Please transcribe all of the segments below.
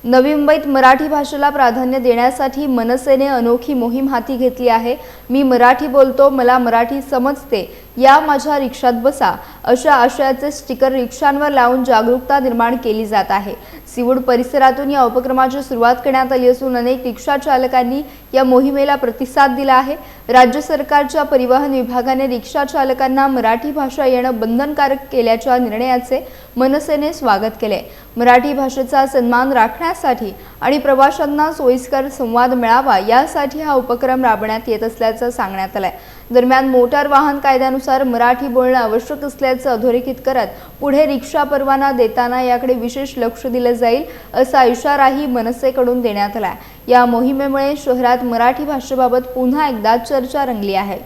नवी मुंबईत मराठी भाषेला प्राधान्य देण्यासाठी मनसेने अनोखी मोहीम हाती घेतली आहे। मी मराठी बोलतो, मला मराठी समजते, या माझ्या रिक्षात बसा अशा आशयाचे स्टिकर रिक्षांवर लावून जागरूकता निर्माण केली जात आहे। सिवूड परिसरातून या उपक्रमाची सुरुवात करण्यात आली असून अनेक रिक्षा चालकांनी या मोहिमेला प्रतिसाद दिला आहे। राज्य सरकारच्या परिवहन विभागाने रिक्षा चालकांना मराठी भाषा येणं बंधनकारक केल्याच्या निर्णयाचे मनसेने स्वागत केले। मराठी भाषेचा सन्मान राखण्यासाठी आणि प्रवाशांना सोयीस्कर संवाद मिळावा यासाठी हा उपक्रम राबवण्यात येत असल्याचं सांगण्यात आलंय। दरम्यान मोटार वाहन कायद्यानुसार मराठी बोलणं आवश्यक असल्याचं अधोरेखित करत पुढे रिक्षा परवाना देताना याकडे विशेष लक्ष दिलं जाईल असा इशाराही मनसेकडून देण्यात आला। या मोहिमेमुळे शहरात मराठी भाषेबाबत पुन्हा एकदा चर्चा रंगली आहे।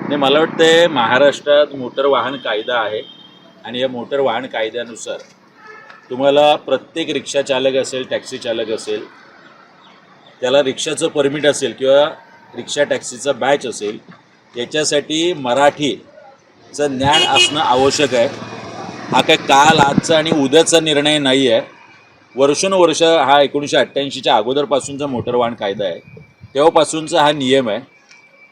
मला वाटतं महाराष्ट्रात मोटर वाहन कायदा आहे आणि या मोटर वाहन कायद्यानुसार तुम्हाला प्रत्येक रिक्षा चालक असेल, टॅक्सी चालक असेल, त्याला रिक्षाचं परमिट असेल किंवा रिक्षा टॅक्सीचा बॅच असेल, याच्यासाठी मराठीचं ज्ञान असणं आवश्यक आहे। हा काय काल आजचा आणि उद्याचा निर्णय नाही आहे। वर्षानुवर्ष हा 1988च्या अगोदरपासूनचा मोटर वाहन कायदा आहे, तेव्हापासूनचा हा नियम आहे।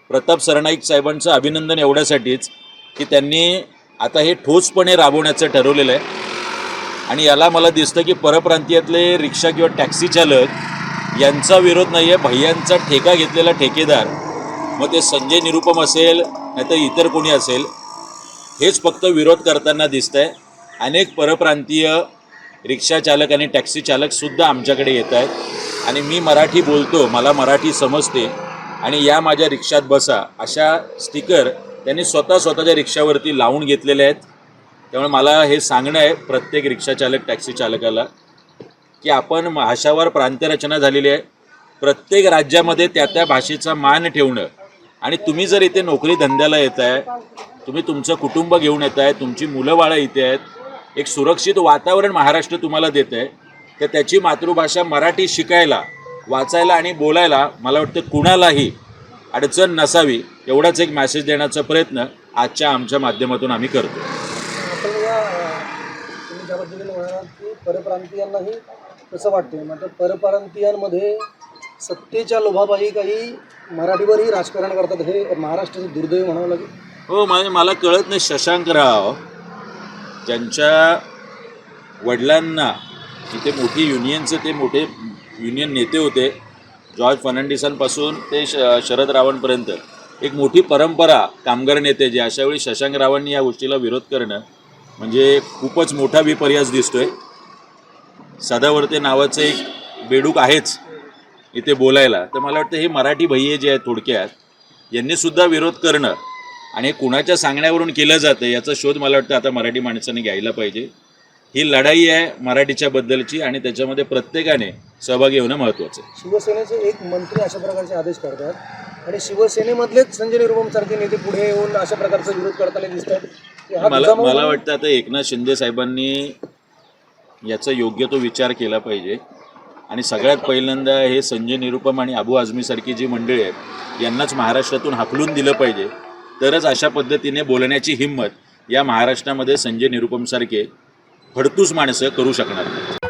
प्रताप सरनाईक साहेबांचं अभिनंदन एवढ्यासाठीच की त्यांनी आता हे ठोसपणे राबवण्याचं ठरवलेलं आहे आणि याला मला दिसतं की परप्रांतीयातले रिक्षा किंवा टॅक्सी चालक यांचा विरोध नाही आहे। भैयांचा ठेका घेतलेला ठेकेदार, मग ते संजय निरुपम असेल नाहीतर इतर कोणी असेल, हेच फक्त विरोध करताना दिसत आहे। अनेक परप्रांतीय रिक्षा चालक आणि टॅक्सी चालकसुद्धा आमच्याकडे येत आहेत आणि मी मराठी बोलतो, मला मराठी समजते आणि या माझ्या रिक्षात बसा अशा स्टिकर त्यांनी स्वतःच्या रिक्षावरती लावून घेतलेले आहेत। त्यामुळे मला हे सांगणं आहे प्रत्येक रिक्षा चालक, टॅक्सी चालकाला की आपण भाषावर प्रांतरचना झालेली आहे। प्रत्येक राज्यामध्ये त्या भाषेचा मान ठेवणं आणि तुम्ही जर इथे नोकरी धंद्याला येत आहे, तुम्ही तुमचं कुटुंब घेऊन येत आहे, तुमची मुलं बाळं इथे आहेत, एक सुरक्षित वातावरण महाराष्ट्र तुम्हाला देत आहे, तर त्याची मातृभाषा मराठी शिकायला, वाचायला आणि बोलायला मला वाटतं कुणालाही अडचण नसावी, एवढाच एक मेसेज देण्याचा प्रयत्न आजच्या आमच्या माध्यमातून आम्ही करतो। तुम्ही ज्या पद्धतीने म्हणालात की परप्रांतीयांनाही कसं वाटते, म्हणजे परप्रांतीयांमध्ये सत्तेच्या लोभापायी काही मराठीवरही राजकारण करतात, हे महाराष्ट्राचं दुर्दैव म्हणावं लागेल। हो, मला कळत नाही, शशांकराव ज्यांच्या वडिलांना इथे मोठी युनियनचे ते मोठे युनियन नेते होते, जॉर्ज फर्नांडिसांपासून ते शरद रावणपर्यंत एक मोठी परंपरा कामगार नेते जे, अशावेळी शशांकरावांनी या गोष्टीला विरोध करणं म्हणजे खूपच मोठा विपर्यास दिसतोय। सदावर्ते नावाचं एक बेडूक आहेच इथे बोलायला, तर मला वाटतं हे मराठी भैये जे आहेत थोडक्यात यांनीसुद्धा विरोध करणं आणि हे कुणाच्या सांगण्यावरून केलं जातं याचा शोध मला वाटतं आता मराठी माणसाने घ्यायला पाहिजे। ही लढाई आहे मराठीच्या बद्दलची आणि त्याच्यामध्ये प्रत्येकाने सहभागी होणं महत्त्वाचं आहे। शिवसेनेचे एक मंत्री अशा प्रकारचे आदेश करतात आणि शिवसेनेमधलेच संजय निरुपम सारखे नेते पुढे येऊन अशा प्रकारचा विरोध करताना दिसतात। मला वाटतं आता एकनाथ शिंदे साहेबांनी याचा योग्य तो विचार केला पाहिजे आणि सगळ्यात पहिल्यांदा हे संजय निरुपम आणि अबू आझमीसारखी जी मंडळी आहेत यांनाच महाराष्ट्रातून हाकलून दिलं पाहिजे, तरच अशा पद्धतीने बोलण्याची हिंमत या महाराष्ट्रामध्ये संजय निरुपमसारखे फडतूस माणसं करू शकणार नाही।